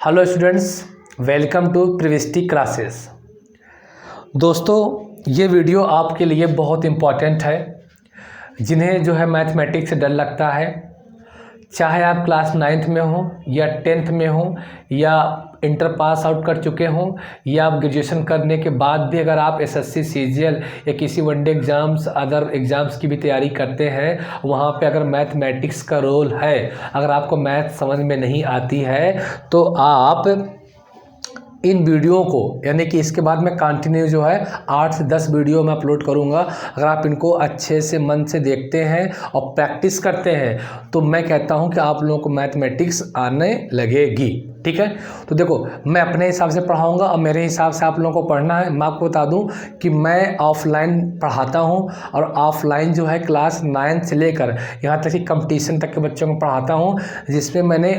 Hello students, welcome to Privisty classes. दोस्तों, ये video आपके लिए बहुत इम्पॉर्टेंट है। जिन्हें जो है मैथमेटिक्स से डर लगता है, चाहे आप क्लास 9th में हो या 10th में हो या इंटर पास आउट कर चुके हों या आप ग्रेजुएशन करने के बाद भी अगर आप एसएससी सीजीएल या किसी वनडे एग्ज़ाम्स अदर एग्ज़ाम्स की भी तैयारी करते हैं, वहाँ पे अगर मैथमेटिक्स का रोल है, अगर आपको मैथ समझ में नहीं आती है तो आप इन वीडियो को, यानी कि इसके बाद मैं कंटिन्यू जो है 8 से 10 वीडियो मैं अपलोड करूंगा। अगर आप इनको अच्छे से मन से देखते हैं और प्रैक्टिस करते हैं तो मैं कहता हूं कि आप लोगों को मैथमेटिक्स आने लगेगी। ठीक है, तो देखो, मैं अपने हिसाब से पढ़ाऊंगा और मेरे हिसाब से आप लोगों को पढ़ना है। मैं आपको बता दूं कि मैं ऑफलाइन पढ़ाता हूं और ऑफलाइन जो है क्लास 9 से लेकर यहाँ तक कि कंपटीशन तक के बच्चों को पढ़ाता हूँ, जिसमें मैंने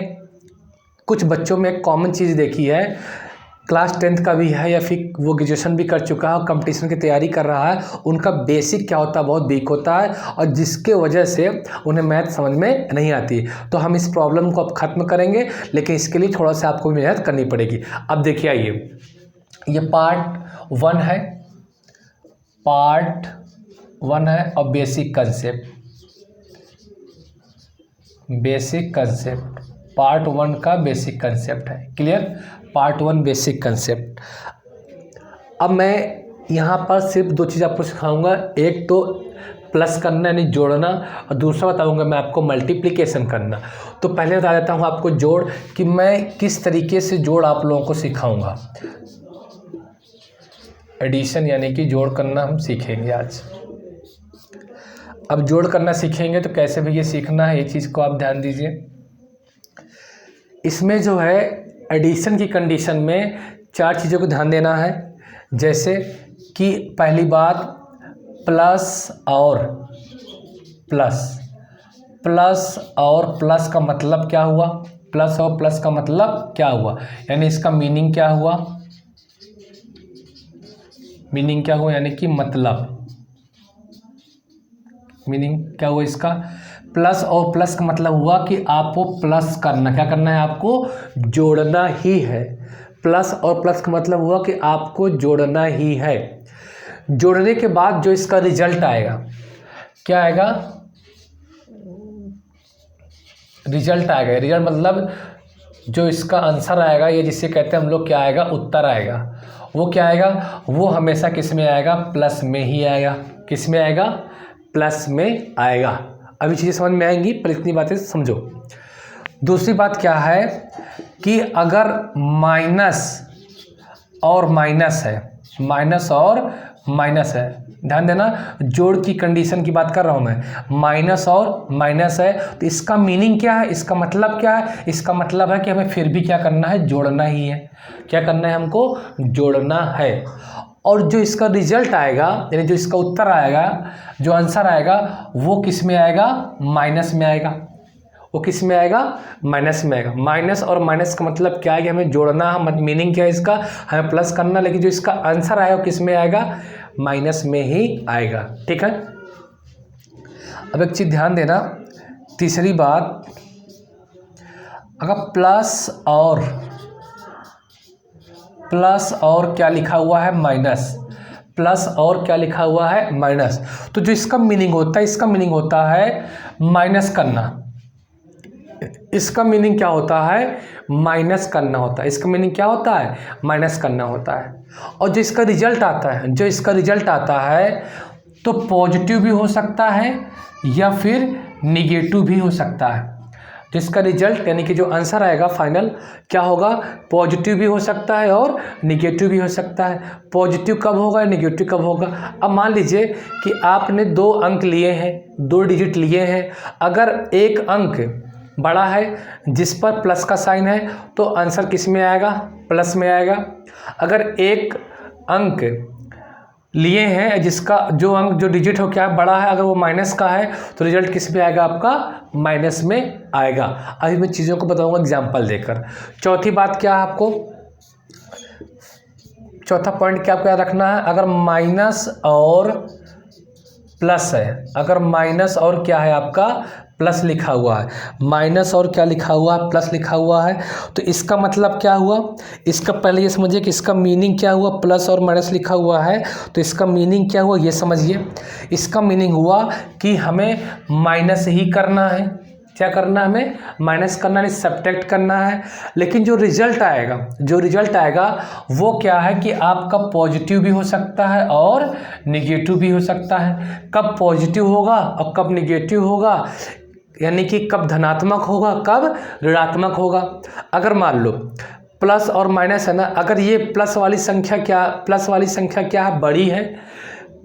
कुछ बच्चों में एक कॉमन चीज़ देखी है। क्लास 10th का भी है या फिर वो ग्रेजुएशन भी कर चुका है और कंपटीशन की तैयारी कर रहा है, उनका बेसिक क्या होता है, बहुत वीक होता है और जिसके वजह से उन्हें मैथ समझ में नहीं आती। तो हम इस प्रॉब्लम को अब ख़त्म करेंगे, लेकिन इसके लिए थोड़ा सा आपको मेहनत करनी पड़ेगी। अब देखिए, आइए, ये पार्ट 1 है, पार्ट 1 है और बेसिक कंसेप्ट पार्ट 1 का बेसिक कंसेप्ट है। क्लियर? Part 1 basic concept. अब मैं यहाँ पर सिर्फ 2 चीज़ आपको सिखाऊंगा, एक तो प्लस करना यानी जोड़ना और दूसरा बताऊंगा मैं आपको मल्टीप्लिकेशन करना। तो पहले बता देता हूँ आपको जोड़, कि मैं किस तरीके से जोड़ आप लोगों को सिखाऊंगा। एडिशन यानी कि जोड़ करना हम सीखेंगे आज। अब जोड़ करना सीखेंगे तो कैसे भी ये सीखना है, ये चीज़ को आप ध्यान दीजिए। इसमें जो है एडिशन की कंडीशन में 4 चीज़ों को ध्यान देना है। जैसे कि पहली बात, प्लस और प्लस का मतलब क्या हुआ, प्लस और प्लस का मतलब क्या हुआ, यानी इसका मीनिंग क्या हुआ, यानी कि मतलब मीनिंग क्या हुआ इसका। प्लस और प्लस का मतलब हुआ कि आपको प्लस करना, क्या करना है, आपको जोड़ना ही है। प्लस और प्लस का मतलब हुआ कि आपको जोड़ना ही है। जोड़ने के बाद जो इसका रिजल्ट आएगा, क्या आएगा, रिजल्ट मतलब जो इसका आंसर आएगा, ये जिसे कहते हैं हम लोग, क्या आएगा, उत्तर आएगा। वो क्या आएगा, वो हमेशा किस में आएगा, प्लस में ही आएगा। किस में आएगा, प्लस में आएगा। अभी चीज़ें समझ में आएंगी, पर इतनी बातें समझो। दूसरी बात क्या है कि अगर माइनस और माइनस है, ध्यान देना, जोड़ की कंडीशन की बात कर रहा हूं मैं। माइनस और माइनस है तो इसका मीनिंग क्या है, इसका मतलब क्या है, इसका मतलब है कि हमें फिर भी क्या करना है, जोड़ना ही है। क्या करना है, हमको जोड़ना है। और जो इसका रिजल्ट आएगा, यानी जो इसका उत्तर आएगा, जो आंसर आएगा, वो किस में आएगा, माइनस में आएगा। वो किस में आएगा, माइनस में आएगा। माइनस और माइनस का मतलब क्या है कि हमें जोड़ना है। मीनिंग क्या है इसका, हमें प्लस करना, लेकिन जो इसका आंसर आएगा वो किस में आएगा, माइनस में ही आएगा। ठीक है। अब एक चीज़ ध्यान देना, तीसरी बात, अगर प्लस और क्या लिखा हुआ है, माइनस, प्लस और क्या लिखा हुआ है, माइनस, तो जो इसका मीनिंग होता है माइनस करना। इसका मीनिंग क्या होता है, माइनस करना होता है। इसका मीनिंग क्या होता है, माइनस करना होता है। और जो इसका रिजल्ट आता है तो पॉजिटिव भी हो सकता है या फिर निगेटिव भी हो सकता है। जिसका रिजल्ट यानी कि जो आंसर आएगा फाइनल, क्या होगा, पॉजिटिव भी हो सकता है और निगेटिव भी हो सकता है। पॉजिटिव कब होगा, निगेटिव कब होगा। अब मान लीजिए कि आपने 2 अंक लिए हैं, 2 डिजिट लिए हैं। अगर एक अंक बड़ा है जिस पर प्लस का साइन है तो आंसर किस में आएगा, प्लस में आएगा। अगर एक अंक लिए हैं जिसका जो डिजिट हो क्या बड़ा है, अगर वो माइनस का है तो रिजल्ट किस में आएगा, आपका माइनस में आएगा। अभी मैं चीज़ों को बताऊंगा एग्जांपल देकर। चौथी बात क्या है, आपको चौथा पॉइंट क्या आपको याद रखना है, अगर माइनस और प्लस है, अगर माइनस और क्या है आपका प्लस लिखा हुआ है, माइनस और क्या लिखा हुआ है, प्लस लिखा हुआ है। तो इसका मतलब क्या हुआ, इसका पहले ये समझिए कि इसका मीनिंग क्या हुआ, प्लस और माइनस लिखा हुआ है तो इसका मीनिंग क्या हुआ ये समझिए। इसका मीनिंग हुआ कि हमें माइनस ही करना है। क्या करना है, हमें माइनस करना है, सब्ट्रैक्ट करना है। लेकिन जो रिजल्ट आएगा वो क्या है कि आपका पॉजिटिव भी हो सकता है और निगेटिव भी हो सकता है। कब पॉजिटिव होगा और कब निगेटिव होगा, यानी कि कब धनात्मक होगा कब ऋणात्मक होगा। अगर मान लो प्लस और माइनस है ना, अगर ये प्लस वाली संख्या क्या है, बड़ी है,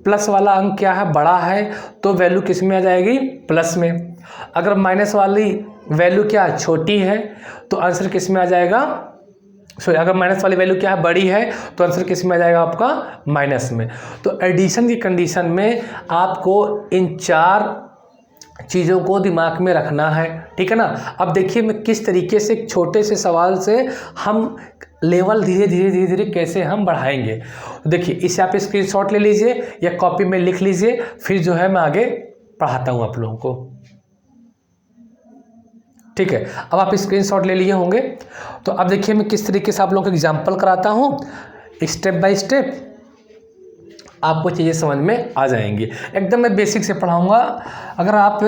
प्लस वाला अंक क्या है, बड़ा है, तो वैल्यू किस में आ जाएगी, प्लस में। अगर माइनस वाली वैल्यू क्या है, छोटी है, तो आंसर किस में आ जाएगा, सॉरी अगर माइनस वाली वैल्यू क्या है, बड़ी है, तो आंसर किस में आ जाएगा आपका, माइनस में। तो एडिशन की कंडीशन में आपको इन 4 चीज़ों को दिमाग में रखना है, ठीक है ना। अब देखिए मैं किस तरीके से एक छोटे से सवाल से हम लेवल धीरे धीरे कैसे हम बढ़ाएंगे। देखिए इसे आप स्क्रीनशॉट ले लीजिए या कॉपी में लिख लीजिए, फिर जो है मैं आगे पढ़ाता हूँ आप लोगों को, ठीक है। अब आप स्क्रीनशॉट ले लिए होंगे, तो अब देखिए मैं किस तरीके से आप लोगों को एग्जाम्पल कराता हूँ, स्टेप बाय स्टेप आपको चीज़ें समझ में आ जाएंगी। एकदम मैं बेसिक से पढ़ाऊँगा। अगर आप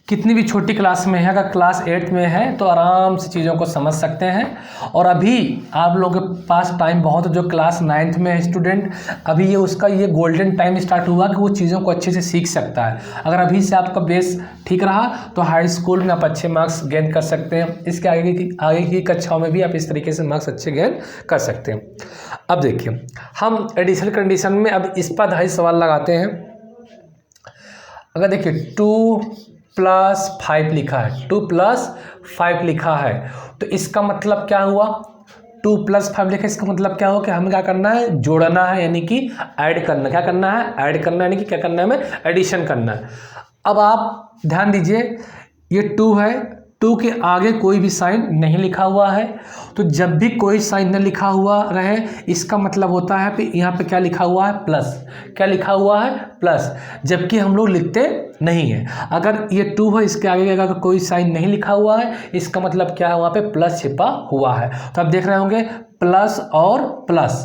कितनी भी छोटी क्लास में है, अगर क्लास 8 में है तो आराम से चीज़ों को समझ सकते हैं। और अभी आप लोगों के पास टाइम बहुत है, जो क्लास 9th में है स्टूडेंट, अभी ये उसका ये गोल्डन टाइम स्टार्ट हुआ कि वो चीज़ों को अच्छे से सीख सकता है। अगर अभी से आपका बेस ठीक रहा तो हाई स्कूल में आप अच्छे मार्क्स गेन कर सकते हैं। इसके आगे की कक्षाओं में भी आप इस तरीके से मार्क्स अच्छे गेन कर सकते हैं। अब देखिए हम एडिशनल कंडीशन में अब इस पर आधारित सवाल लगाते हैं। अगर देखिए 2 + 5 लिखा है, 2 + 5 लिखा है, तो इसका मतलब क्या हुआ, 2 + 5 लिखा है, इसका मतलब क्या हुआ कि हमें क्या करना है, जोड़ना है, यानी कि ऐड करना। क्या करना है, ऐड करना, यानी कि क्या करना है, हमें एडिशन करना है। अब आप ध्यान दीजिए ये 2 है, 2 के आगे कोई भी साइन नहीं लिखा हुआ है, तो जब भी कोई साइन न लिखा हुआ रहे इसका मतलब होता है कि यहाँ पे क्या लिखा हुआ है, प्लस। क्या लिखा हुआ है, प्लस, जबकि हम लोग लिखते नहीं है। अगर ये 2 है, इसके आगे अगर कोई साइन नहीं लिखा हुआ है, इसका मतलब क्या है, वहाँ पे प्लस छिपा हुआ है। तो आप देख रहे होंगे प्लस और प्लस,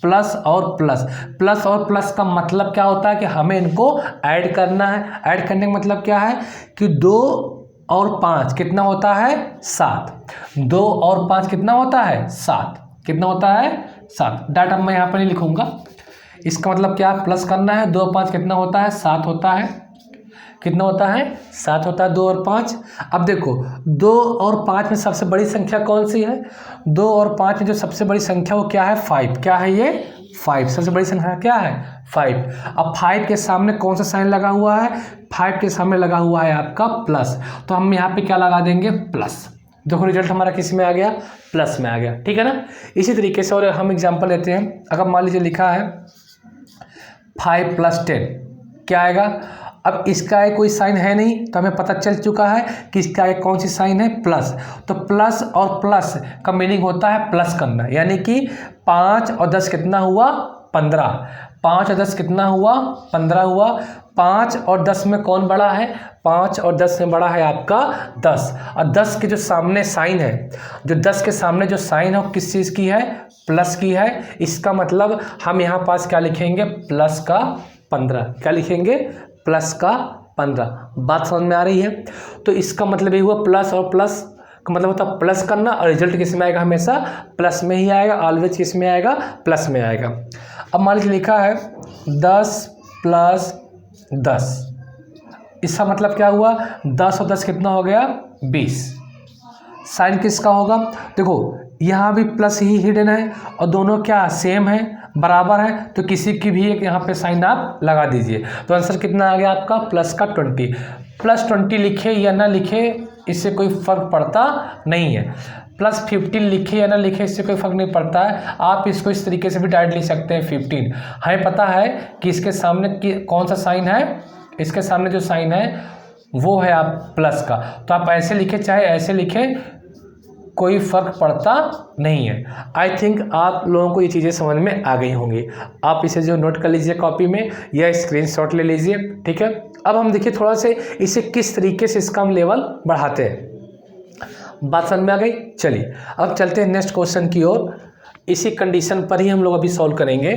प्लस और प्लस, प्लस और प्लस का मतलब क्या होता है कि हमें इनको ऐड करना है। ऐड करने का मतलब क्या है कि 2 और 5 कितना होता है, 7। 2 और 5 कितना होता है, 7। कितना होता है, 7। डाटा मैं यहाँ पर नहीं लिखूंगा। इसका मतलब क्या, प्लस करना है, 2 और 5 कितना होता है, 7 होता है। कितना होता है, 7 होता है, 2 और 5। अब देखो 2 और 5 में सबसे बड़ी संख्या कौन सी है, 2 और 5 में जो सबसे बड़ी संख्या वो क्या है, 5। क्या है ये, 5। सबसे बड़ी संख्या क्या है, 5। अब 5 के सामने कौन सा साइन लगा हुआ है, 5 के सामने लगा हुआ है आपका प्लस, तो हम यहाँ पे क्या लगा देंगे, प्लस। देखो रिजल्ट हमारा किस में आ गया, प्लस में आ गया, ठीक है ना। इसी तरीके से और हम एग्जाम्पल लेते हैं। अगर मान लीजिए लिखा है 5 + 10 क्या आएगा। अब इसका आगे कोई साइन है नहीं, तो हमें पता चल चुका है कि इसका आगे कौन सी साइन है, प्लस। तो प्लस और प्लस का मीनिंग होता है प्लस करना, यानी कि 5 और 10 कितना हुआ, 15। 5 और 10 कितना हुआ, 15 हुआ। 5 और 10 में कौन बड़ा है, 5 और 10 में बड़ा है आपका 10। और 10 के जो सामने साइन है, जो 10 के सामने जो साइन है वो किस चीज़ की है, प्लस की है। इसका मतलब हम यहाँ पास क्या लिखेंगे, प्लस का 15। क्या लिखेंगे, प्लस का 15। बात समझ में आ रही है। तो इसका मतलब ये हुआ प्लस और प्लस का मतलब होता है प्लस करना, और रिजल्ट किस में आएगा, हमेशा प्लस में ही आएगा, ऑलवेज किस में आएगा, प्लस में आएगा। अब मान लीजिए लिखा है 10 + 10, इसका मतलब क्या हुआ, 10 और 10 कितना हो गया, 20। साइन किसका होगा, देखो यहाँ भी प्लस ही हिडन है और दोनों क्या सेम है, बराबर है, तो किसी की भी एक यहाँ पे साइन आप लगा दीजिए। तो आंसर कितना आ गया आपका, प्लस का 20। प्लस 20 लिखे या ना लिखे इससे कोई फ़र्क पड़ता नहीं है। प्लस 15 लिखे या ना लिखे इससे कोई फ़र्क नहीं पड़ता है। आप इसको इस तरीके से भी डायरेक्ट लिख सकते हैं 15। हमें पता है कि इसके सामने कौन सा साइन है, इसके सामने जो साइन है वो है आप प्लस का, तो आप ऐसे लिखे चाहे ऐसे लिखे कोई फ़र्क पड़ता नहीं है। आई थिंक आप लोगों को ये चीज़ें समझ में आ गई होंगी। आप इसे जो नोट कर लीजिए कॉपी में या स्क्रीनशॉट ले लीजिए, ठीक है। अब हम देखिए थोड़ा से इसे किस तरीके से इसका हम लेवल बढ़ाते हैं। बात समझ में आ गई। चलिए अब चलते हैं नेक्स्ट क्वेश्चन की ओर। इसी कंडीशन पर ही हम लोग अभी सॉल्व करेंगे।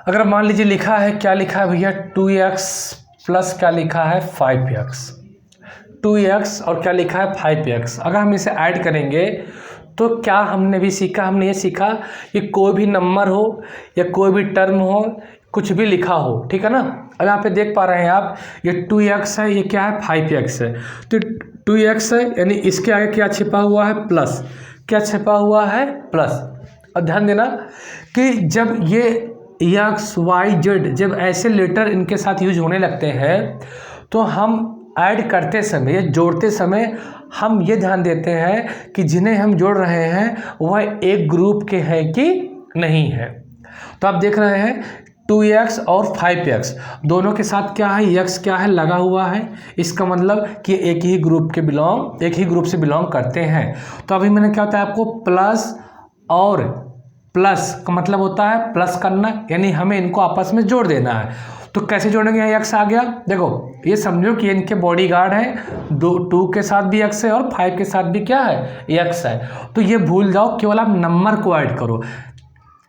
अगर मान लीजिए लिखा है, क्या लिखा है भैया, 2x प्लस क्या लिखा है 5x, 2x और क्या लिखा है 5x। अगर हम इसे ऐड करेंगे तो क्या हमने भी सीखा, हमने ये सीखा कि कोई भी नंबर हो या कोई भी टर्म हो, कुछ भी लिखा हो, ठीक है ना। अब यहाँ पे देख पा रहे हैं आप, ये 2x है, ये क्या है 5x है। तो 2x है यानी इसके आगे क्या छिपा हुआ है प्लस, क्या छिपा हुआ है प्लस। और ध्यान देना कि जब ये एक्स वाई जेड जब ऐसे लेटर इनके साथ यूज होने लगते हैं तो हम ऐड करते समय या जोड़ते समय हम ये ध्यान देते हैं कि जिन्हें हम जोड़ रहे हैं वह एक ग्रुप के हैं कि नहीं है। तो आप देख रहे हैं 2x और 5x दोनों के साथ क्या है, x क्या है लगा हुआ है। इसका मतलब कि एक ही ग्रुप से बिलोंग करते हैं। तो अभी मैंने क्या होता है आपको प्लस और प्लस का मतलब होता है प्लस करना, यानी हमें इनको आपस में जोड़ देना है। तो कैसे जोड़ेंगे, यहाँ x आ गया। देखो ये समझो कि इनके बॉडीगार्ड है, 2 के साथ भी x है और 5 के साथ भी क्या है x है। तो ये भूल जाओ, केवल आप नंबर को ऐड करो।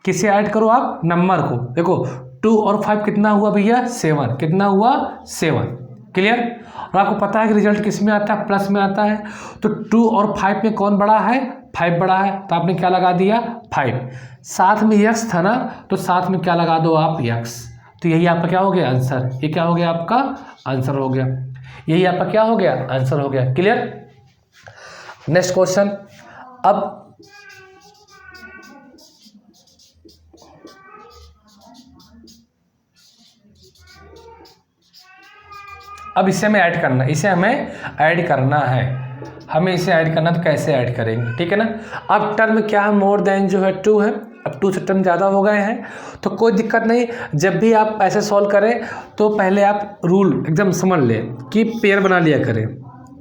किसे ऐड करो आप, नंबर को। देखो 2 और 5 कितना हुआ भैया 7, कितना हुआ 7, क्लियर। और आपको पता है कि रिजल्ट किस में आता है, प्लस में आता है। तो 2 और 5 में कौन बड़ा है, 5 बड़ा है, तो आपने क्या लगा दिया 5। साथ में x था ना, तो साथ में क्या लगा दो आप x। तो यही आपका क्या हो गया आंसर, ये क्या हो गया आपका आंसर हो गया, यही आपका क्या हो गया आंसर हो गया, क्लियर। Next question. अब इसे हमें ऐड करना, इसे हमें ऐड करना है, हमें इसे ऐड करना। तो कैसे ऐड करेंगे, ठीक है ना। अब टर्म क्या है, मोर देन जो है 2 है। अब 2 से टर्म ज़्यादा हो गए हैं तो कोई दिक्कत नहीं। जब भी आप ऐसे सॉल्व करें तो पहले आप रूल एकदम समझ लें कि पेयर बना लिया करें।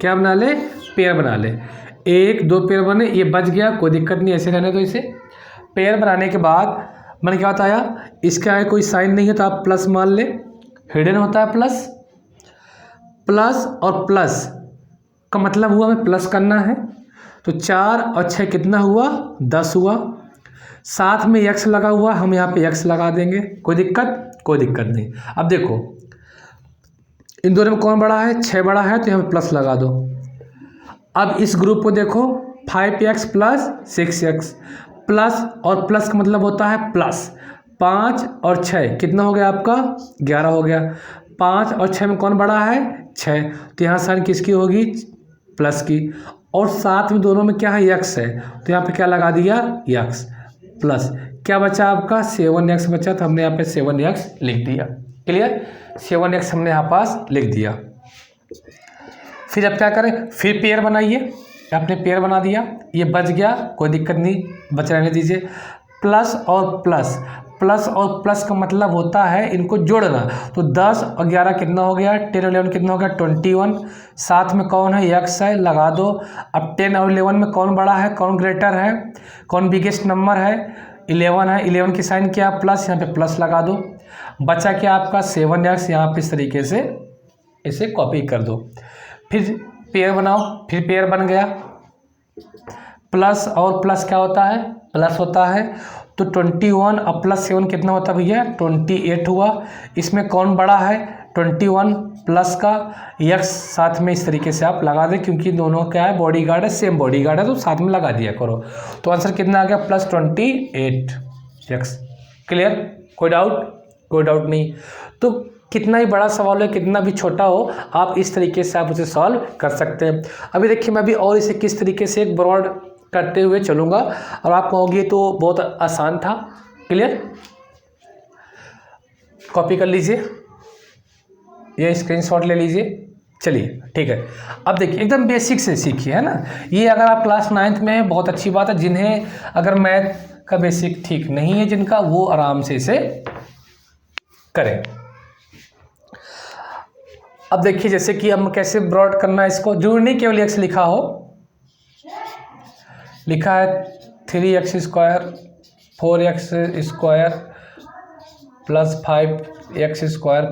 क्या बना ले, पेयर बना ले। 1 2 पेयर बने, ये बच गया, कोई दिक्कत नहीं, ऐसे रहने। तो इसे पेयर बनाने के बाद मैंने क्या बताया, इसके आगे कोई साइन नहीं है तो आप प्लस मान ले, हिडन होता है प्लस। प्लस और प्लस का मतलब हुआ हमें प्लस करना है। तो 4 और 6 कितना हुआ 10 हुआ। साथ में x लगा हुआ, हम यहाँ पे x लगा देंगे, कोई दिक्कत नहीं। अब देखो इन दोनों में कौन बड़ा है, 6 बड़ा है, तो यहाँ पे प्लस लगा दो। अब इस ग्रुप को देखो 5x प्लस 6x, प्लस और प्लस का मतलब होता है प्लस। 5 और 6 कितना हो गया आपका 11 हो गया। 5 और 6 में कौन बड़ा है 6, तो यहाँ साइन किसकी होगी प्लस की। और साथ में दोनों में क्या है x है, तो यहाँ पे क्या लगा दिया x प्लस। क्या बचा आपका 7x बचा, तो हमने यहाँ पे 7x लिख दिया, क्लियर। 7x हमने यहाँ पास लिख दिया। फिर अब क्या करें, फिर पेयर बनाइए। आपने पेयर बना दिया, ये बच गया, कोई दिक्कत नहीं, बच रहने दीजिए। प्लस और प्लस, प्लस और प्लस का मतलब होता है इनको जोड़ना। तो 10 और 11 कितना हो गया, 10 और 11 कितना हो गया 21। साथ में कौन है x है, लगा दो। अब 10 और 11 में कौन बड़ा है, कौन ग्रेटर है, कौन बिगेस्ट नंबर है, 11 है। 11 की साइन क्या प्लस, यहाँ पे प्लस लगा दो। बचा क्या आपका 7x, यहाँ पे इस तरीके से इसे कॉपी कर दो। फिर पेयर बनाओ, फिर पेयर बन गया। प्लस और प्लस क्या होता है, प्लस होता है। तो 21 और प्लस 7 कितना होता है भैया 28 हुआ। इसमें कौन बड़ा है 21 प्लस का x साथ में इस तरीके से आप लगा दें, क्योंकि दोनों क्या है बॉडीगार्ड है, सेम बॉडीगार्ड है, तो साथ में लगा दिया करो। तो आंसर कितना आ गया प्लस 28x, क्लियर। कोई डाउट नहीं। तो कितना ही बड़ा सवाल हो, कितना भी छोटा हो, आप इस तरीके से आप उसे सॉल्व कर सकते हैं। अभी देखिए मैं अभी और इसे किस तरीके से एक ब्रॉड करते हुए चलूँगा और आप कहोगे तो बहुत आसान था, क्लियर। कॉपी कर लीजिए, ये स्क्रीनशॉट ले लीजिए। चलिए ठीक है, अब देखिए एकदम बेसिक से सीखिए, है ना। ये अगर आप क्लास 9th में हैं बहुत अच्छी बात है। जिन्हें अगर मैथ का बेसिक ठीक नहीं है जिनका, वो आराम से इसे करें। अब देखिए जैसे कि हम कैसे ब्रॉड करना है इसको, जरूरी नहीं केवल x लिखा हो, लिखा है 3x square 4x square plus 5x square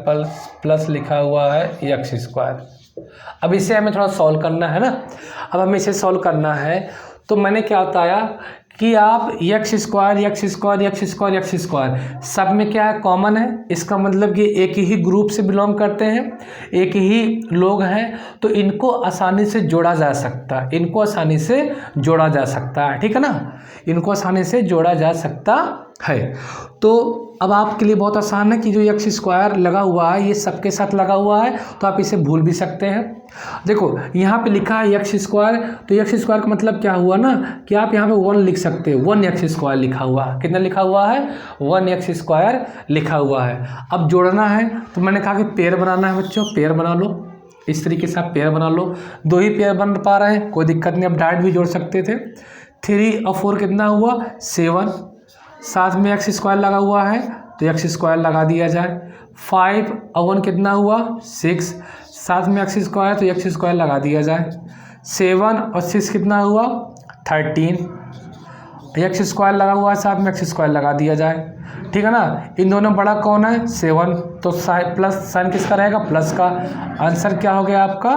plus लिखा हुआ है x स्क्वायर। अब इसे हमें थोड़ा सॉल्व करना है ना। अब हमें इसे सॉल्व करना है तो मैंने क्या बताया कि आप x स्क्वायर सब में क्या है, कॉमन है। इसका मतलब कि एक ही ग्रुप से बिलोंग करते हैं, एक ही लोग हैं, तो इनको आसानी से जोड़ा जा सकता है, इनको आसानी से जोड़ा जा सकता है, ठीक है ना, इनको आसानी से जोड़ा जा सकता है। तो अब आपके लिए बहुत आसान है कि जो x स्क्वायर लगा हुआ है ये सबके साथ लगा हुआ है, तो आप इसे भूल भी सकते हैं। देखो यहाँ पे लिखा है x स्क्वायर, तो x स्क्वायर का मतलब क्या हुआ ना कि आप यहाँ पे 1 लिख सकते हैं, 1x स्क्वायर लिखा हुआ है। कितना लिखा हुआ है, 1x स्क्वायर लिखा हुआ है। अब जोड़ना है तो मैंने कहा कि पेयर बनाना है बच्चों, पेयर बना लो, इस तरीके से आप पेयर बना लो। 2 ही पेयर बन पा रहे हैं, कोई दिक्कत नहीं, आप डायरेक्ट भी जोड़ सकते थे। 3 और 4 कितना हुआ, 7, साथ में x स्क्वायर लगा हुआ है तो x स्क्वायर लगा दिया जाए। 5 और 1 कितना हुआ, 6, साथ में x स्क्वायर तो x स्क्वायर लगा दिया जाए। 7 और 6 कितना हुआ, 13, x स्क्वायर लगा हुआ है, साथ में x स्क्वायर लगा दिया जाए, ठीक है ना। इन दोनों बड़ा कौन है, 7, तो प्लस साइन किसका रहेगा, प्लस का। आंसर क्या हो गया आपका,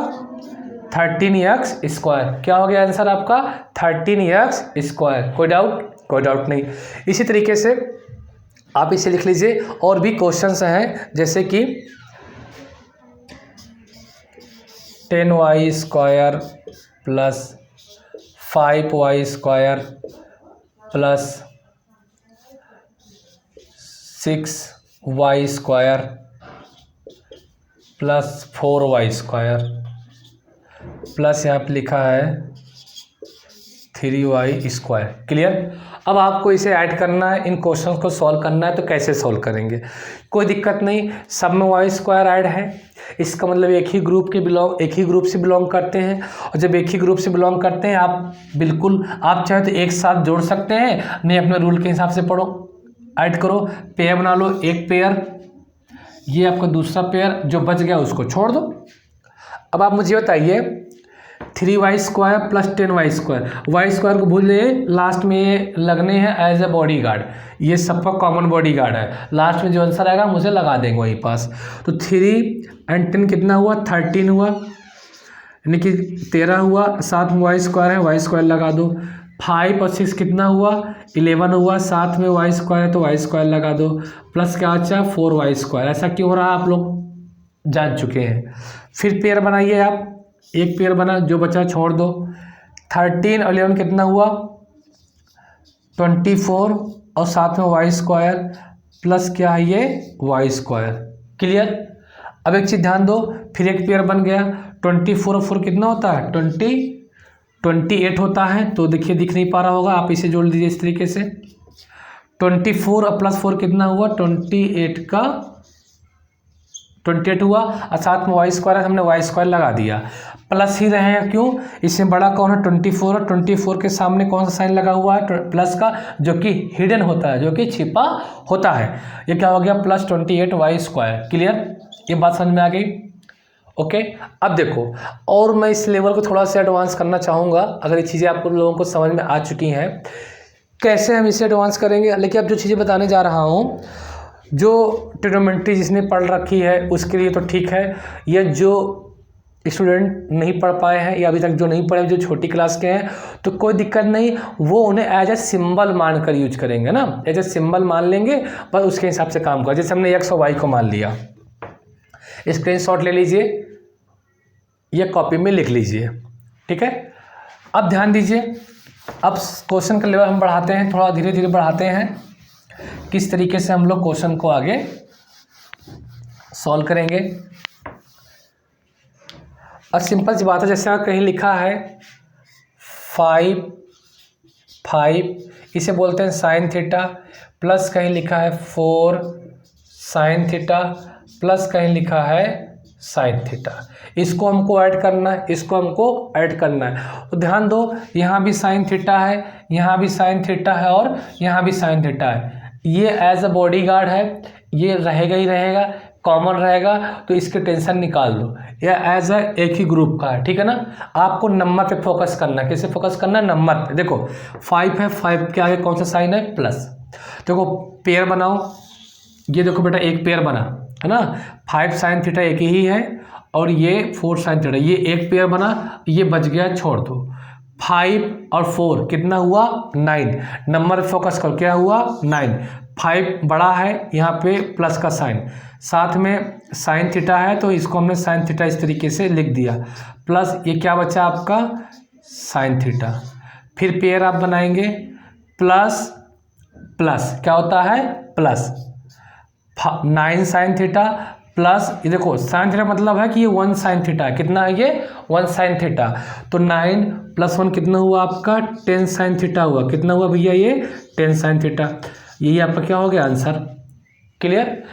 13x स्क्वायर। क्या हो गया आंसर आपका, 13x स्क्वायर। कोई डाउट, कोई डाउट नहीं। इसी तरीके से आप इसे लिख लीजिए। और भी क्वेश्चंस हैं जैसे कि 10y square plus 5y square plus 6y square plus 4y square plus यहाँ पे लिखा है 3y स्क्वायर। क्लियर। अब आपको इसे ऐड करना है, इन क्वेश्चंस को सॉल्व करना है, तो कैसे सॉल्व करेंगे, कोई दिक्कत नहीं। सब में y स्क्वायर ऐड है, इसका मतलब एक ही ग्रुप से बिलोंग करते हैं। और जब एक ही ग्रुप से बिलोंग करते हैं आप बिल्कुल, आप चाहे तो एक साथ जोड़ सकते हैं, नहीं अपने रूल के हिसाब से पढ़ो, ऐड करो, पेयर बना लो। एक पेयर, ये आपका दूसरा पेयर, जो बच गया उसको छोड़ दो। अब आप मुझे बताइए 3y square plus 10y square, y square को भूल जाइए, लास्ट में लगने हैं एज ए बॉडी गार्ड, ये सबका कॉमन बॉडी गार्ड है। लास्ट में जो आंसर आएगा मुझे लगा देंगे वहीं पास। तो 3 और 10 कितना हुआ, 13 हुआ, यानी कि 13 हुआ, साथ में वाई स्क्वायर है, वाई स्क्वायर लगा दो। 5 और 6 कितना हुआ, 11 हुआ, साथ में वाई स्क्वायर है तो वाई स्क्वायर लगा दो, प्लस क्या अच्छा 4y स्क्वायर। ऐसा क्यों हो रहा है आप लोग जान चुके हैं। फिर पेयर बनाइए आप, एक पेयर बना, जो बचा छोड़ दो। 13 और 11 कितना हुआ, 24, और साथ में वाई स्क्वायर प्लस क्या है ये वाई स्क्वायर। क्लियर। अब एक चीज़ ध्यान दो, फिर एक पेयर बन गया। 24 और 4 कितना होता है, 28 होता है। तो देखिए दिख नहीं पा रहा होगा, आप इसे जोड़ दीजिए इस तरीके से। 24 और प्लस 4 कितना हुआ, 28 का 28 हुआ, और साथ में वाई स्क्वायर है, हमने वाई स्क्वायर लगा दिया। प्लस ही रहे हैं, क्यों, इसमें बड़ा कौन है 24, और 24 के सामने कौन सा साइन लगा हुआ है, प्लस का, जो कि हिडन होता है, जो कि छिपा होता है। ये क्या हो गया, प्लस 28y स्क्वायर। क्लियर, ये बात समझ में आ गई। ओके। अब देखो, और मैं इस लेवल को थोड़ा सा एडवांस करना चाहूँगा। अगर ये चीज़ें आपको लोगों को समझ में आ चुकी हैं, कैसे हम इसे एडवांस करेंगे, लेकिन अब जो चीज़ें बताने जा रहा हूँ, जो ट्रिग्नोमेट्री जिसने पढ़ रखी है उसके लिए तो ठीक है, या जो स्टूडेंट नहीं पढ़ पाए हैं या अभी तक जो नहीं पढ़े, जो छोटी क्लास के हैं, तो कोई दिक्कत नहीं, वो उन्हें एज ए सिंबल मान कर यूज करेंगे ना, एज ए सिंबल मान लेंगे, बस उसके हिसाब से काम कर। जैसे हमने x और y को मान लिया, स्क्रीनशॉट ले लीजिए या कॉपी में लिख लीजिए, ठीक है। अब ध्यान दीजिए, अब क्वेश्चन का लेवल हम बढ़ाते हैं, थोड़ा धीरे धीरे बढ़ाते हैं, किस तरीके से हम लोग क्वेश्चन को आगे सॉल्व करेंगे। और सिंपल सी बात है, जैसे कहीं लिखा है 5 इसे बोलते हैं साइन थीटा, प्लस कहीं लिखा है 4 साइन थीटा, प्लस कहीं लिखा है साइन थीटा। इसको हमको ऐड करना है, इसको हमको ऐड करना है। तो ध्यान दो, यहाँ भी साइन थीटा है, यहाँ भी साइन थीटा है और यहाँ भी साइन थीटा है। ये एज अ बॉडी गार्ड है, ये रहेगा ही रहेगा, कॉमन रहेगा, तो इसकी टेंशन निकाल दो। यह एज अ एक ही ग्रुप का है, ठीक है ना। आपको नंबर पे फोकस करना है। किसे फोकस करना है? नंबर पे। देखो 5 है, 5 के आगे कौन सा साइन है? प्लस। देखो पेयर बनाओ, ये देखो बेटा एक पेयर बना है ना, 5 साइन थीटा एक ही है और ये 4 साइन थीटा, ये एक पेयर बना, ये बच गया, छोड़ दो। 5 और 4 कितना हुआ? 9। नंबर पे फोकस करो, क्या हुआ? 9। 5 बड़ा है, यहाँ पे प्लस का साइन, साथ में साइन थीटा है तो इसको हमने साइन थीटा इस तरीके से लिख दिया, प्लस ये क्या बचा आपका? Sine theta. फिर पेयर आप बनाएंगे, प्लस प्लस क्या होता है? प्लस 9 साइन थीटा प्लस, ये देखो साइन थीटा मतलब है कि ये 1 साइन थीटा है। कितना है ये? 1 साइन थीटा। तो 9 + 1 कितना हुआ आपका? 10 साइन थीटा हुआ। कितना हुआ भैया? ये 10 साइन थीटा। यही आपका क्या हो गया? आंसर। क्लियर?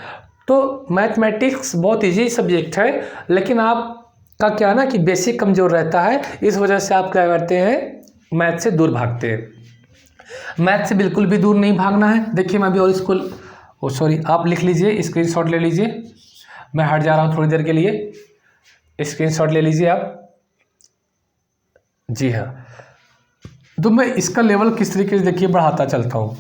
तो मैथमेटिक्स बहुत इजी सब्जेक्ट है, लेकिन आपका क्या है ना कि बेसिक कमज़ोर रहता है, इस वजह से आप क्या करते हैं? मैथ से दूर भागते हैं। मैथ से बिल्कुल भी दूर नहीं भागना है। देखिए मैं अभी और स्कूल सॉरी आप लिख लीजिए, स्क्रीनशॉट ले लीजिए, मैं हट जा रहा हूँ थोड़ी देर के लिए, स्क्रीनशॉट ले लीजिए आप। जी हाँ, तो मैं इसका लेवल किस तरीके से देखिए बढ़ाता चलता हूँ।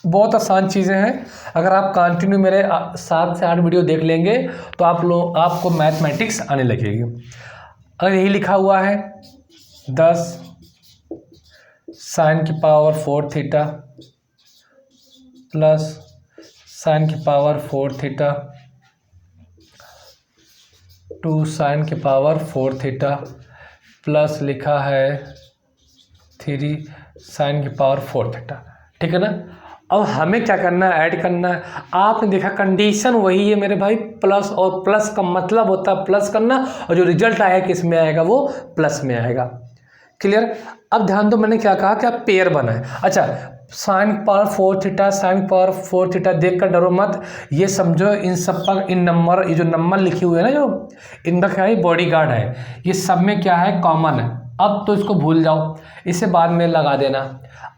बहुत आसान चीज़ें हैं, अगर आप कंटिन्यू मेरे 7 से 8 वीडियो देख लेंगे तो आपको मैथमेटिक्स आने लगेगी। अगर यही लिखा हुआ है 10 साइन की पावर 4 थीटा प्लस साइन की पावर 4 थीटा 2 साइन की पावर 4 थीटा प्लस लिखा है 3 साइन की पावर 4 थीटा, ठीक है ना। अब हमें क्या करना है? ऐड करना है। आपने देखा कंडीशन वही है मेरे भाई, प्लस, और प्लस का मतलब होता है प्लस करना, और जो रिजल्ट आएगा किस में आएगा? वो प्लस में आएगा। क्लियर? अब ध्यान दो, मैंने क्या कहा कि आप पेयर बनाए। अच्छा, sine power 4 theta, sine power 4 theta देख कर डरो मत, ये समझो इन सब पर इन नंबर, ये जो नंबर लिखे हुए हैं ना, जो इनका क्या है? बॉडी गार्ड है, ये सब में क्या है? कॉमन है। अब तो इसको भूल जाओ, इसे बाद में लगा देना।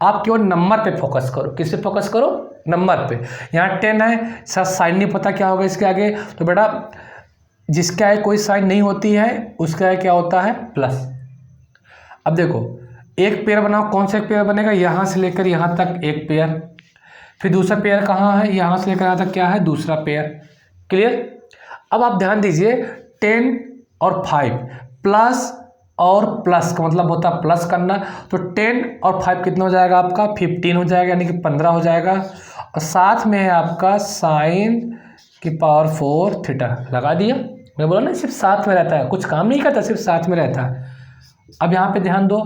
आप केवल नंबर पे फोकस करो। किस पे फोकस करो? नंबर पे। यहाँ 10 है, सर साइन नहीं पता क्या होगा इसके आगे, तो बेटा जिसके आगे कोई साइन नहीं होती है उसके आगे क्या होता है? प्लस। अब देखो एक पेयर बनाओ, कौन सा एक पेयर बनेगा? यहाँ से लेकर यहाँ तक एक पेयर, फिर दूसरा पेयर कहाँ है? यहाँ से लेकर यहाँ तक क्या है? दूसरा पेयर। क्लियर? अब आप ध्यान दीजिए, 10 और 5 प्लस, और प्लस का मतलब होता है प्लस करना, तो 10 और 5 कितना हो जाएगा आपका? 15 हो जाएगा, यानी कि 15 हो जाएगा। और साथ में है आपका साइन की पावर 4 थीटा, लगा दिया। मैं बोला ना सिर्फ साथ में रहता है, कुछ काम नहीं करता, सिर्फ साथ में रहता है। अब यहाँ पे ध्यान दो,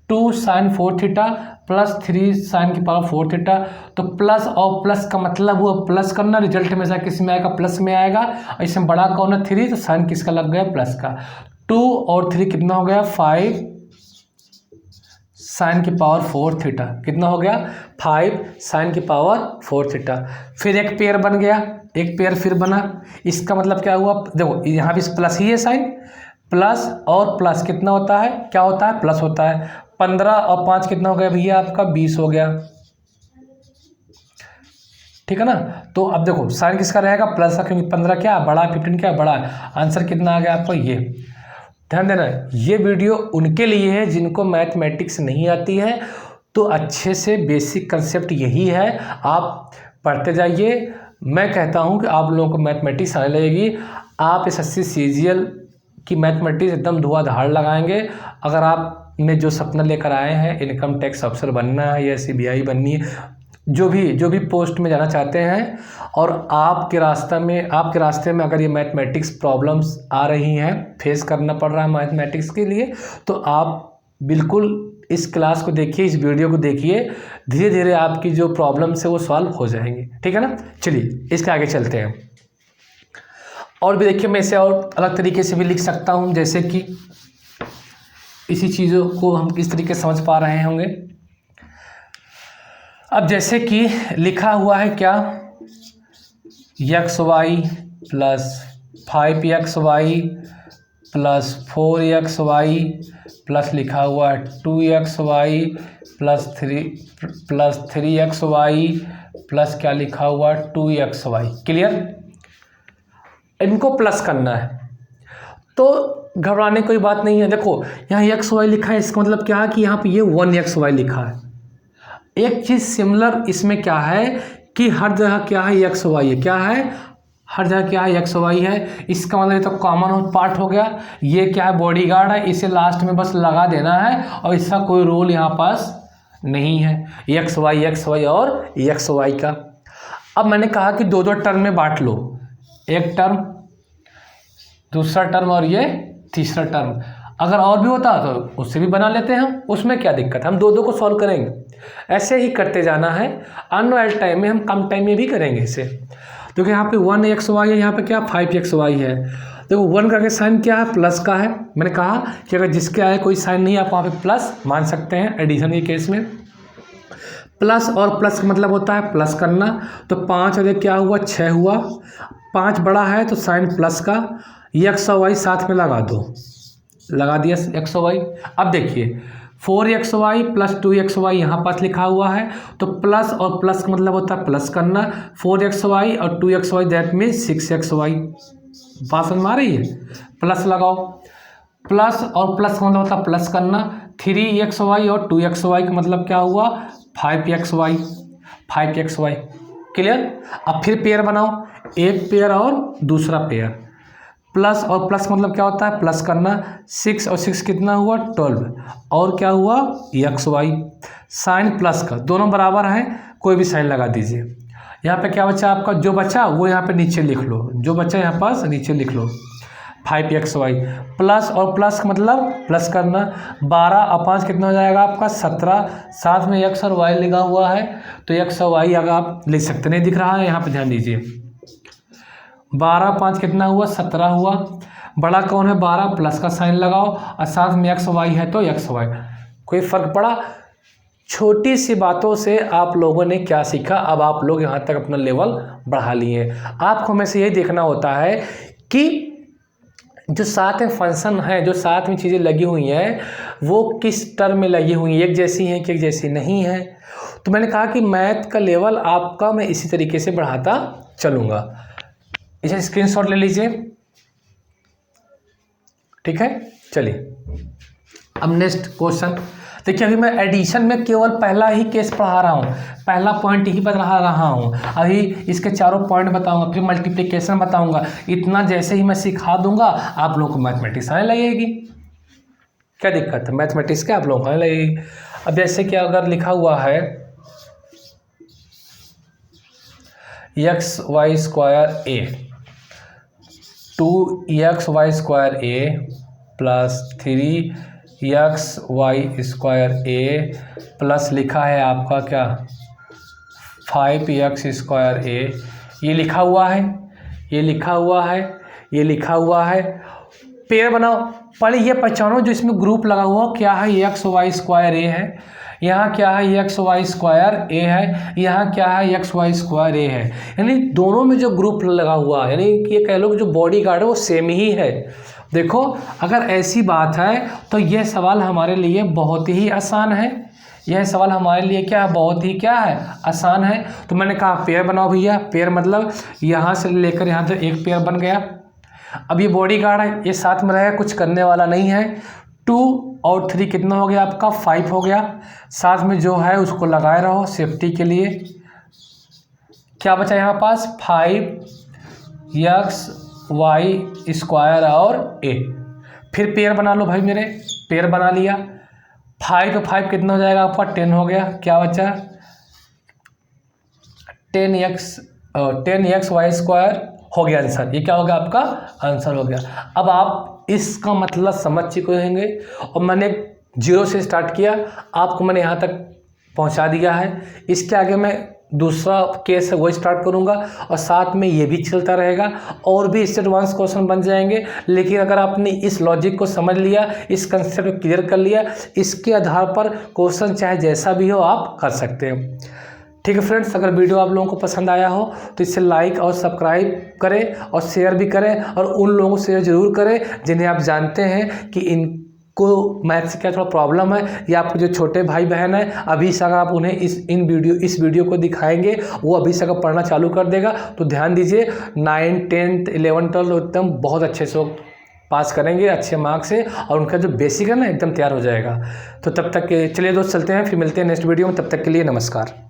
2 साइन 4 थीटा प्लस 3 साइन की पावर 4 थीटा, तो प्लस और प्लस का मतलब हुआ प्लस करना, रिजल्ट हमेशा किस में आएगा? प्लस में आएगा। और इसमें बड़ा कौन है? 3, तो साइन किसका लग गया? प्लस का। 2 और 3 कितना हो गया? 5 साइन की पावर 4 थीटा। कितना हो गया? 5 साइन की पावर 4 थीटा। फिर एक पेयर बन गया, एक पेयर फिर बना। इसका मतलब क्या हुआ? देखो यहाँ भी प्लस ही है साइन, प्लस और प्लस कितना होता है? क्या होता है? प्लस होता है। 15 और 5 कितना हो गया भैया आपका? 20 हो गया, ठीक है ना। तो अब देखो साइन किसका रहेगा? प्लस का, क्योंकि 15 क्या बड़ा, 15 क्या बड़ा। आंसर कितना आ गया आपका? ये। ध्यान देना, ये वीडियो उनके लिए है जिनको मैथमेटिक्स नहीं आती है, तो अच्छे से बेसिक कंसेप्ट यही है, आप पढ़ते जाइए। मैं कहता हूँ कि आप लोगों को मैथमेटिक्स आने लगेगी। आप SSC CGL की मैथमेटिक्स एकदम धुआंधार लगाएंगे। अगर आपने जो सपना लेकर आए हैं, इनकम टैक्स अफसर बनना है या CBI बननी है, जो भी पोस्ट में जाना चाहते हैं, और आपके रास्ते में अगर ये मैथमेटिक्स प्रॉब्लम्स आ रही हैं, फेस करना पड़ रहा है मैथमेटिक्स के लिए, तो आप बिल्कुल इस क्लास को देखिए, इस वीडियो को देखिए, धीरे धीरे आपकी जो प्रॉब्लम्स है वो सॉल्व हो जाएंगी, ठीक है ना। चलिए इसके आगे चलते हैं। और भी देखिए, मैं इसे और अलग तरीके से भी लिख सकता हूँ, जैसे कि इसी चीज़ों को हम किस तरीके से समझ पा रहे होंगे। अब जैसे कि लिखा हुआ है क्या? XY plus 5XY plus 4XY plus लिखा हुआ है 2XY प्लस 3xy प्लस क्या लिखा हुआ 2xy। क्लियर? इनको प्लस करना है तो घबराने कोई बात नहीं है। देखो यहाँ xy लिखा है, इसका मतलब क्या है कि यहाँ पे ये 1xy लिखा है। एक चीज़ सिमिलर इसमें क्या है कि हर जगह क्या है xy है, क्या है हर जगह क्या है xy है। इसका मतलब ये तो कॉमन पार्ट हो गया। ये क्या है बॉडीगार्ड है, इसे लास्ट में बस लगा देना है और इसका कोई रोल यहाँ पास नहीं है। xy और xy का। अब मैंने कहा कि दो टर्म में बांट लो, एक टर्म दूसरा टर्म और ये तीसरा टर्म। अगर और भी होता तो उससे भी बना लेते हैं हम, उसमें क्या दिक्कत है, हम दो को सॉल्व करेंगे। ऐसे ही करते जाना है। आने वाले टाइम में हम कम टाइम में भी करेंगे इसे। क्योंकि यहाँ पे 1xy है, यहाँ पे क्या 5xy है। देखो 1 का साइन क्या है प्लस का है। मैंने कहा कि अगर जिसके आए कोई साइन नहीं आप वहाँ पे प्लस मान सकते हैं एडिशन के केस में। प्लस और प्लस का मतलब होता है प्लस करना। तो 5 और क्या हुआ 6 हुआ। 5 बड़ा है तो साइन प्लस का, xy साथ में लगा दो, लगा दिया xy। अब देखिए 4xy प्लस 2xy यहाँ पास लिखा हुआ है तो प्लस और प्लस का मतलब होता है प्लस करना। 4xy और 2xy दैट मीन 6xy। बात समझ में आ रही है? प्लस लगाओ, प्लस और प्लस का मतलब होता है प्लस करना। 3xy और 2xy का मतलब क्या हुआ 5xy। क्लियर? अब फिर पेयर बनाओ, एक पेयर और दूसरा पेयर। प्लस और प्लस मतलब क्या होता है प्लस करना। 6 और 6 कितना हुआ 12 और क्या हुआ xy। साइन प्लस का, दोनों बराबर हैं, कोई भी साइन लगा दीजिए। यहाँ पे क्या बचा आपका, जो बचा वो यहाँ पे नीचे लिख लो, जो बचा यहाँ पास नीचे लिख लो 5xy। प्लस और प्लस मतलब प्लस करना। 12 और 5 कितना हो जाएगा आपका 17। साथ में x और y लिखा हुआ है तो x और y अगर आप लिख सकते, नहीं दिख रहा है यहाँ पे ध्यान दीजिए। 12 5 कितना हुआ 17 हुआ। बड़ा कौन है 12, प्लस का साइन लगाओ और साथ में xy है तो xy। कोई फर्क पड़ा? छोटी सी बातों से आप लोगों ने क्या सीखा, अब आप लोग यहाँ तक अपना लेवल बढ़ा लिए। आपको हमें से यही देखना होता है कि जो साथ में फंक्शन है, जो साथ में चीज़ें लगी हुई हैं वो किस टर्म में लगी हुई हैं, एक जैसी हैं कि एक जैसी नहीं है। तो मैंने कहा कि मैथ का लेवल आपका मैं इसी तरीके से बढ़ाता चलूँगा। इसे स्क्रीनशॉट ले लीजिए, ठीक है। चलिए अब नेक्स्ट क्वेश्चन देखिए। अभी मैं एडिशन में केवल पहला ही केस पढ़ा रहा हूँ, पहला पॉइंट ही बता रहा हूँ। अभी इसके चारों पॉइंट बताऊंगा, फिर मल्टीप्लिकेशन बताऊंगा। इतना जैसे ही मैं सिखा दूंगा आप लोगों को मैथमेटिक्स आने लगेगी। क्या दिक्कत है, मैथमेटिक्स के आप लोगों को आने लगेगी। अब जैसे कि अगर लिखा हुआ है xy square a 2xy square a plus 3xy square a plus लिखा है आपका क्या 5x स्क्वायर a। ये लिखा हुआ है, ये लिखा हुआ है, ये लिखा हुआ है। पेयर बनाओ, पहले ये पहचानो जो इसमें ग्रुप लगा हुआ क्या है, xy स्क्वायर a है। यहाँ क्या है xy स्क्वायर a है, यहाँ क्या है xy स्क्वायर a है। यानी दोनों में जो ग्रुप लगा हुआ है, यानी ये कह लो कि जो बॉडी गार्ड है वो सेम ही है। देखो अगर ऐसी बात है तो यह सवाल हमारे लिए बहुत ही आसान है। यह सवाल हमारे लिए क्या है, बहुत ही क्या है आसान है। तो मैंने कहा पेयर बनाओ भैया। पेयर मतलब यहाँ से लेकर यहाँ तक एक पेयर बन गया। अब ये बॉडी गार्ड है, ये साथ में रहेगा, कुछ करने वाला नहीं है। 2 और 3 कितना हो गया आपका 5 हो गया। साथ में जो है उसको लगाए रहो सेफ्टी के लिए। क्या बचा यहाँ पास 5xy स्क्वायर और a। फिर पेयर बना लो भाई मेरे, पेयर बना लिया। 5 तो 5 कितना हो जाएगा आपका 10 हो गया। क्या बचा 10xy स्क्वायर हो गया आंसर। ये क्या हो गया आपका आंसर हो गया। अब आप इसका मतलब समझ चुके होंगे और मैंने 0 से स्टार्ट किया, आपको मैंने यहाँ तक पहुँचा दिया है। इसके आगे मैं दूसरा केस है वो स्टार्ट करूँगा और साथ में ये भी चलता रहेगा और भी इससे एडवांस क्वेश्चन बन जाएंगे। लेकिन अगर आपने इस लॉजिक को समझ लिया, इस कंसेप्ट को क्लियर कर लिया, इसके आधार पर क्वेश्चन चाहे जैसा भी हो आप कर सकते हैं। ठीक है फ्रेंड्स, अगर वीडियो आप लोगों को पसंद आया हो तो इसे लाइक और सब्सक्राइब करें और शेयर भी करें और उन लोगों को शेयर ज़रूर करें जिन्हें आप जानते हैं कि इन को मैथ से क्या थोड़ा प्रॉब्लम है, या आपके जो छोटे भाई बहन है अभी से अगर आप उन्हें इस वीडियो को दिखाएंगे वो अभी से अगर पढ़ना चालू कर देगा तो ध्यान दीजिए 9th 10th 11th 12th एकदम बहुत अच्छे से पास करेंगे अच्छे मार्क्स से, और उनका जो बेसिक है ना एकदम तैयार हो जाएगा। तो तब तक चलिए दोस्त चलते हैं, फिर मिलते हैं नेक्स्ट वीडियो में। तब तक के लिए नमस्कार।